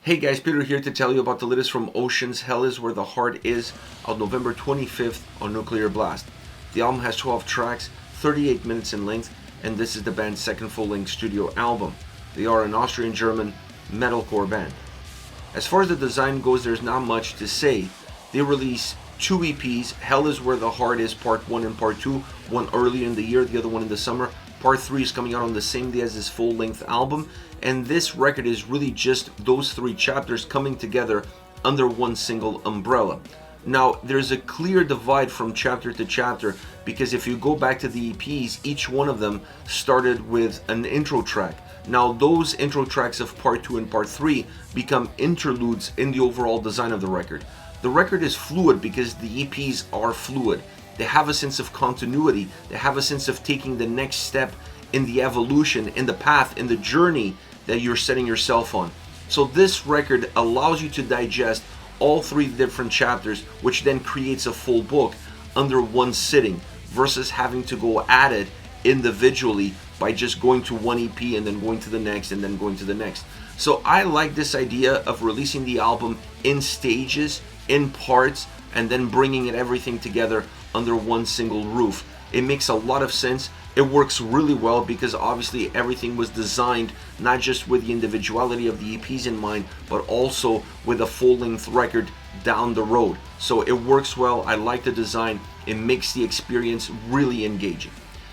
Hey guys, Peter here to tell you about the latest from Ocean's Hell Is Where the Heart Is, out November 25th on Nuclear Blast. The album has 12 tracks, 38 minutes in length, and this is the band's second full-length studio album. They are an Austrian-German metalcore band. As far as the design goes, there's not much to say. They released 2 EPs, Hell Is Where the Heart Is Part 1 and Part 2, one earlier in the year, the other one in the summer. Part 3 is coming out on the same day as this full-length album, and this record is really just those 3 chapters coming together under one single umbrella. Now, there's a clear divide from chapter to chapter, because if you go back to the EPs, each one of them started with an intro track. Now, those intro tracks of Part 2 and Part 3 become interludes in the overall design of the record. The record is fluid because the EPs are fluid. They have a sense of continuity. They have a sense of taking the next step in the evolution, in the path, in the journey that you're setting yourself on. So this record allows you to digest all 3 different chapters, which then creates a full book under one sitting, versus having to go at it individually by just going to one EP and then going to the next and then going to the next. So I like this idea of releasing the album in stages, in parts, and then bringing everything together under one single roof. It makes a lot of sense. It works really well because obviously everything was designed not just with the individuality of the EPs in mind, but also with a full-length record down the road. So it works well. I like the design. It makes the experience really engaging.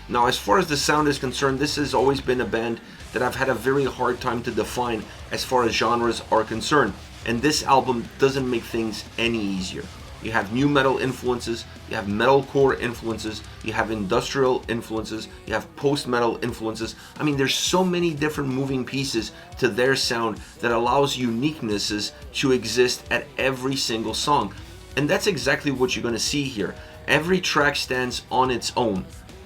Now, as far as the sound is concerned, this has always been a band that I've had a very hard time to define as far as genres are concerned, and this album doesn't make things any easier. You have new metal influences, you have metalcore influences, you have industrial influences, you have post-metal influences. I mean, there's so many different moving pieces to their sound that allows uniquenesses to exist at every single song. And that's exactly what you're going to see here. Every track stands on its own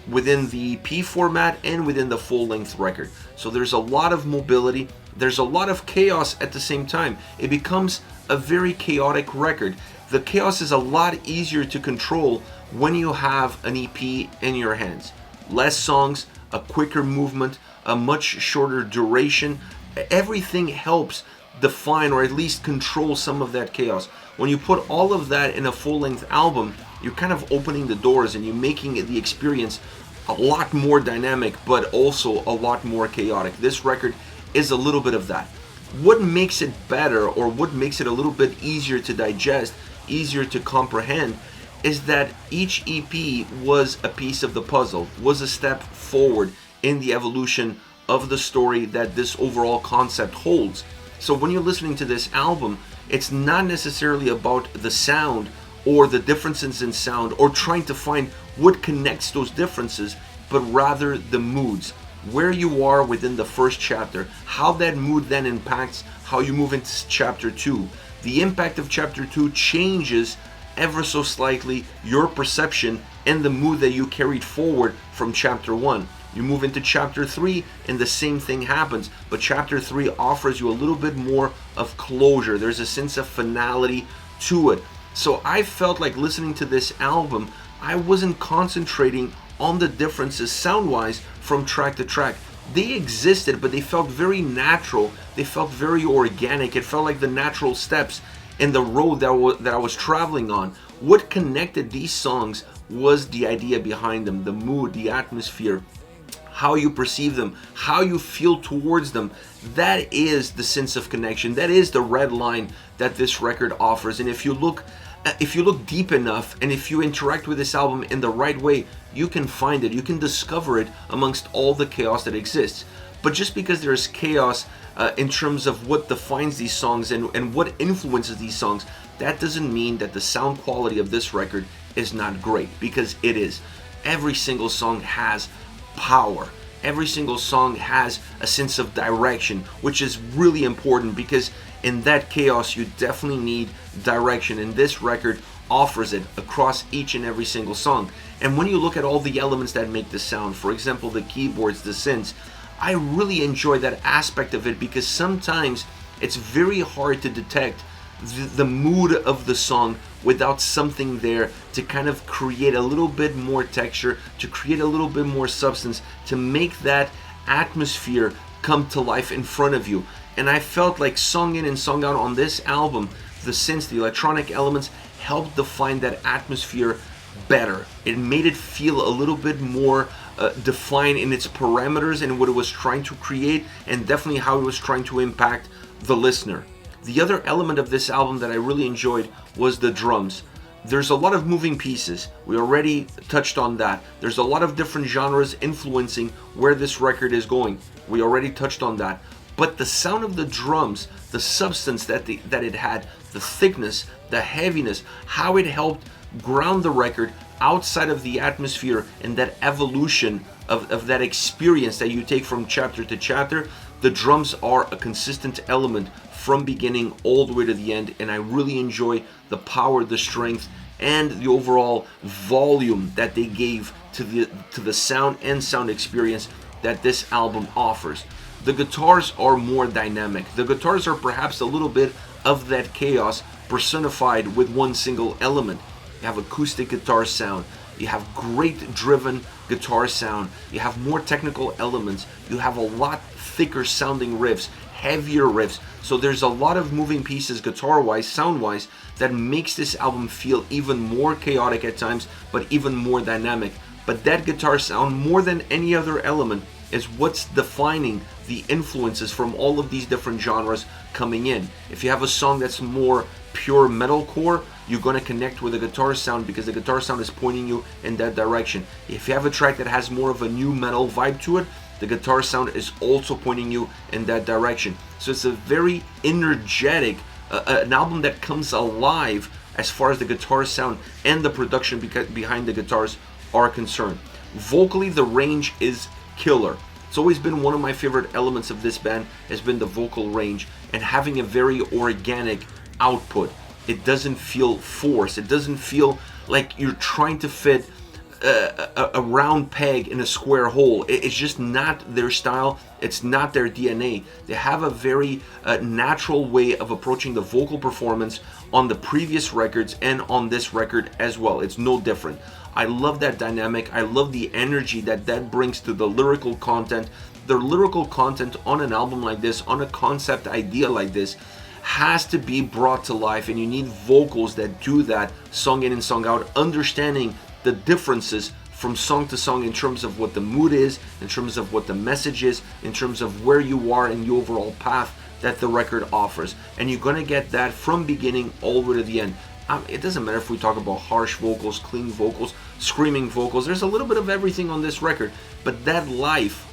within the EP format and within the full-length record. So there's a lot of mobility, there's a lot of chaos at the same time. It becomes a very chaotic record. The chaos is a lot easier to control when you have an EP in your hands. Less songs, a quicker movement, a much shorter duration. Everything helps define or at least control some of that chaos. When you put all of that in a full-length album, you're kind of opening the doors and you're making the experience a lot more dynamic, but also a lot more chaotic. This record is a little bit of that. What makes it better, or what makes it a little bit easier to digest, easier to comprehend, is that each EP was a piece of the puzzle, was a step forward in the evolution of the story that this overall concept holds. So when you're listening to this album, it's not necessarily about the sound or the differences in sound or trying to find what connects those differences, but rather the moods, where you are within the first chapter, how that mood then impacts how you move into chapter 2. The impact of chapter 2 changes ever so slightly your perception and the mood that you carried forward from chapter 1. You move into chapter 3 and the same thing happens, but chapter 3 offers you a little bit more of closure. There's a sense of finality to it. So I felt like listening to this album, I wasn't concentrating on the differences sound-wise from track to track. They existed, but they felt very natural. They felt very organic. It felt like the natural steps in the road that I was traveling on. What connected these songs was the idea behind them, the mood, the atmosphere, how you perceive them, how you feel towards them. That is the sense of connection. That is the red line that this record offers. And if you look deep enough and if you interact with this album in the right way, you can find it, you can discover it amongst all the chaos that exists. But just because there's chaos in terms of what defines these songs and what influences these songs, that doesn't mean that the sound quality of this record is not great, because it is. Every single song has power. Every single song has a sense of direction, which is really important, because in that chaos you definitely need direction, and this record offers it across each and every single song. And when you look at all the elements that make the sound, for example the keyboards, the synths, I really enjoy that aspect of it, because sometimes it's very hard to detect the mood of the song without something there to kind of create a little bit more texture, to create a little bit more substance, to make that atmosphere come to life in front of you. And I felt like Sung In and Sung Out on this album, the synths, the electronic elements helped define that atmosphere better. It made it feel a little bit more defined in its parameters and what it was trying to create, and definitely how it was trying to impact the listener. The other element of this album that I really enjoyed was the drums. There's a lot of moving pieces. We already touched on that. There's a lot of different genres influencing where this record is going. We already touched on that. But the sound of the drums, the substance that it had, the thickness, the heaviness, how it helped ground the record outside of the atmosphere and that evolution of that experience that you take from chapter to chapter, the drums are a consistent element from beginning all the way to the end, and I really enjoy the power, the strength, and the overall volume that they gave to the sound and sound experience that this album offers. The guitars are more dynamic. The guitars are perhaps a little bit of that chaos personified with one single element. You have acoustic guitar sound, you have great driven guitar sound, you have more technical elements, you have a lot thicker sounding riffs, heavier riffs. So there's a lot of moving pieces guitar wise, sound wise, that makes this album feel even more chaotic at times, but even more dynamic. But that guitar sound, more than any other element, is what's defining the influences from all of these different genres coming in. If you have a song that's more pure metalcore, you're going to connect with the guitar sound because the guitar sound is pointing you in that direction. If you have a track that has more of a new metal vibe to it, the guitar sound is also pointing you in that direction. So it's a very energetic, an album that comes alive as far as the guitar sound and the production behind the guitars are concerned. Vocally, the range is killer. It's always been one of my favorite elements of this band, has been the vocal range and having a very organic output. It doesn't feel forced. It doesn't feel like you're trying to fit a round peg in a square hole. It's just not their style. It's not their DNA. They have a very natural way of approaching the vocal performance on the previous records and on this record as well. It's no different. I love that dynamic. I love the energy that brings to the lyrical content. The lyrical content on an album like this, on a concept idea like this, has to be brought to life, and you need vocals that do that, sung in and sung out, understanding the differences from song to song in terms of what the mood is, in terms of what the message is, in terms of where you are in the overall path that the record offers. And you're gonna get that from beginning all the way to the end. It doesn't matter if we talk about harsh vocals, clean vocals, screaming vocals. There's a little bit of everything on this record, but that life,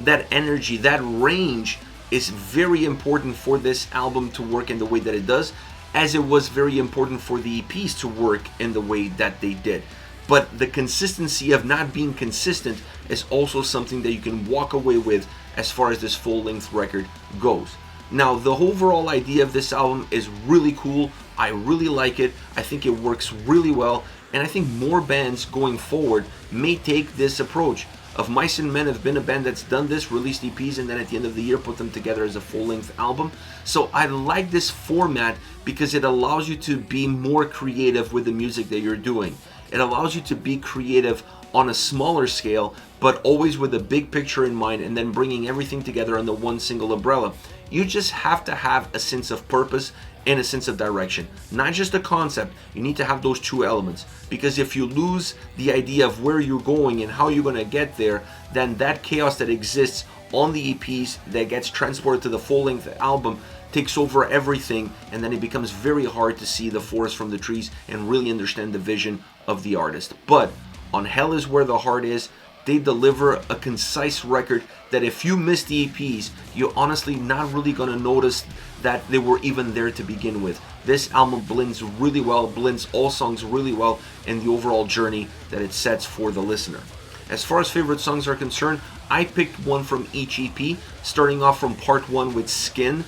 that energy, that range is very important for this album to work in the way that it does, as it was very important for the EPs to work in the way that they did. But the consistency of not being consistent is also something that you can walk away with as far as this full-length record goes. Now, the overall idea of this album is really cool. I really like it. I think it works really well, and I think more bands going forward may take this approach. Of Mice and Men have been a band that's done this, released EPs, and then at the end of the year put them together as a full-length album. So I like this format because it allows you to be more creative with the music that you're doing. It allows you to be creative on a smaller scale, but always with a big picture in mind, and then bringing everything together under one single umbrella. You just have to have a sense of purpose and a sense of direction, not just a concept. You need to have those two elements, because if you lose the idea of where you're going and how you're going to get there, then that chaos that exists on the EPs that gets transported to the full-length album takes over everything, and then it becomes very hard to see the forest from the trees and really understand the vision of the artist. But on Hell Is Where the Heart Is, they deliver a concise record that if you miss the EPs, you're honestly not really going to notice that they were even there to begin with. This album blends really well, blends all songs really well in the overall journey that it sets for the listener. As far as favorite songs are concerned, I picked one from each EP, starting off from part 1 with Skin.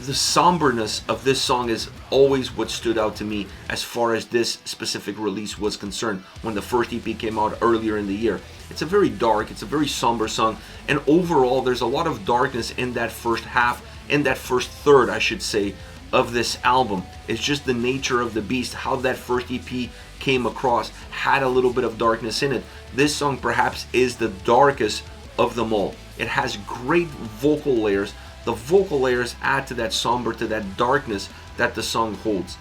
The somberness of this song is always what stood out to me as far as this specific release was concerned when the first EP came out earlier in the year. It's a very dark, it's a very somber song, and overall there's a lot of darkness in that first half, in that first third, I should say, of this album. It's just the nature of the beast, how that first EP came across, had a little bit of darkness in it. This song perhaps is the darkest of them all. It has great vocal layers. The vocal layers add to that somber, to that darkness that the song holds.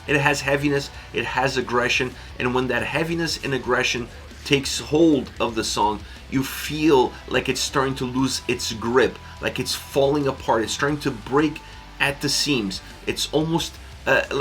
It has heaviness, it has aggression, and when that heaviness and aggression takes hold of the song, you feel like it's starting to lose its grip, like it's falling apart, it's starting to break at the seams. It's almost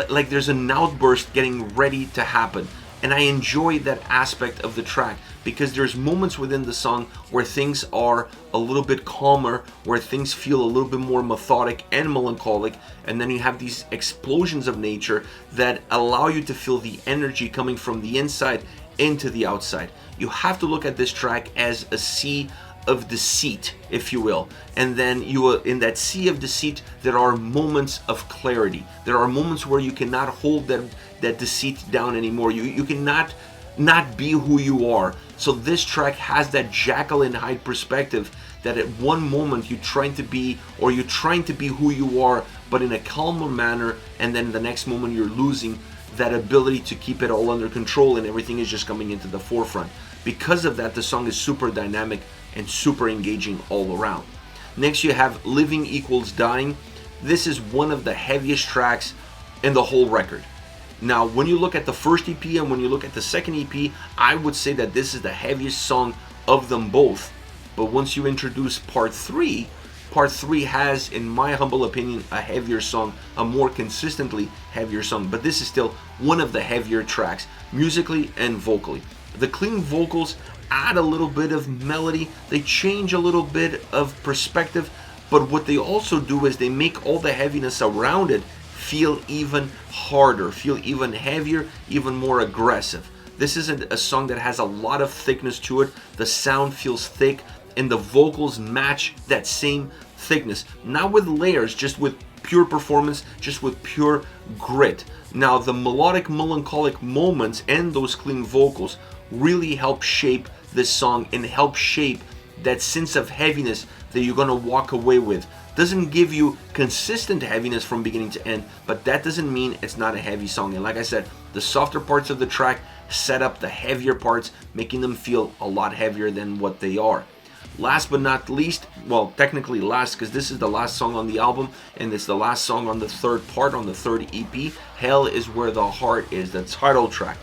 like there's an outburst getting ready to happen. And I enjoy that aspect of the track because there's moments within the song where things are a little bit calmer, where things feel a little bit more methodic and melancholic, and then you have these explosions of nature that allow you to feel the energy coming from the inside into the outside. You have to look at this track as a sea of deceit, if you will, and then in that sea of deceit there are moments of clarity. There are moments where you cannot hold that deceit down anymore. You cannot not be who you are. So this track has that Jekyll and Hyde perspective, that at one moment you're trying to be who you are, but in a calmer manner, and then the next moment you're losing that ability to keep it all under control and everything is just coming into the forefront. Because of that, the song is super dynamic and super engaging all around. Next you have Living Equals Dying. This is one of the heaviest tracks in the whole record. Now when you look at the first EP and when you look at the second EP, I would say that this is the heaviest song of them both. But once you introduce part 3 has, in my humble opinion, a heavier song, a more consistently heavier song, but this is still one of the heavier tracks, musically and vocally. The clean vocals add a little bit of melody, they change a little bit of perspective, but what they also do is they make all the heaviness around it feel even harder, feel even heavier, even more aggressive. This is a song that has a lot of thickness to it. The sound feels thick and the vocals match that same thickness, not with layers, just with pure performance, just with pure grit. Now the melodic, melancholic moments and those clean vocals really help shape this song and help shape that sense of heaviness that you're gonna walk away with. Doesn't give you consistent heaviness from beginning to end, but that doesn't mean it's not a heavy song. And like I said, the softer parts of the track set up the heavier parts, making them feel a lot heavier than what they are. Last but not least, well, technically last, because this is the last song on the album and it's the last song on the third part, on the third EP, Hell Is Where the Heart Is, the title track.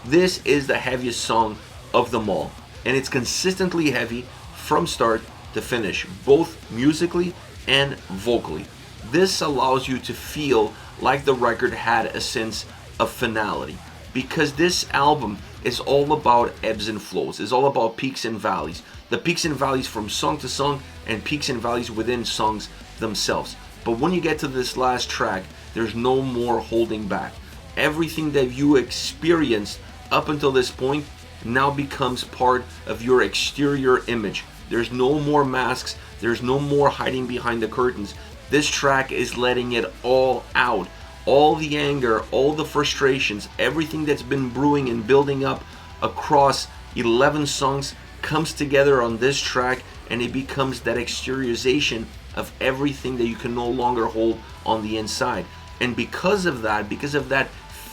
This is the heaviest song of them all, and it's consistently heavy from start to finish, both musically and vocally. This allows you to feel like the record had a sense of finality, because this album is all about ebbs and flows, it's all about peaks and valleys. The peaks and valleys from song to song and peaks and valleys within songs themselves. But when you get to this last track, there's no more holding back. Everything that you experienced up until this point now becomes part of your exterior image. There's no more masks, there's no more hiding behind the curtains. This track is letting it all out. All the anger, all the frustrations, everything that's been brewing and building up across 11 songs comes together on this track, and it becomes that exteriorization of everything that you can no longer hold on the inside. And because of that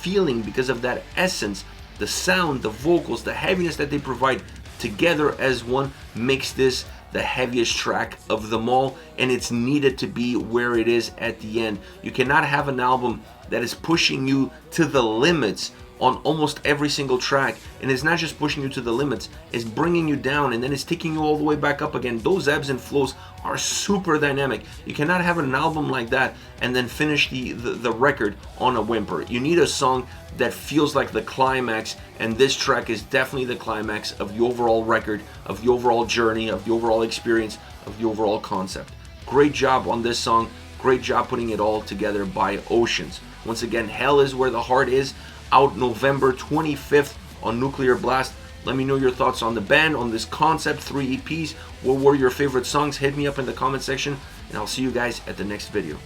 feeling, because of that essence, the sound, the vocals, the heaviness that they provide together as one makes this the heaviest track of them all, and it's needed to be where it is at the end. You cannot have an album that is pushing you to the limits on almost every single track, and it's not just pushing you to the limits, it's bringing you down and then it's taking you all the way back up again. Those ebbs and flows are super dynamic. You cannot have an album like that and then finish the record on a whimper. You need a song that feels like the climax, and this track is definitely the climax of the overall record, of the overall journey, of the overall experience, of the overall concept. Great job on this song, great job putting it all together by Oceans. Once again, Hell Is Where the Heart Is, out November 25th on Nuclear Blast. Let me know your thoughts on the band, on this concept, 3 EPs. What were your favorite songs? Hit me up in the comment section, and I'll see you guys at the next video.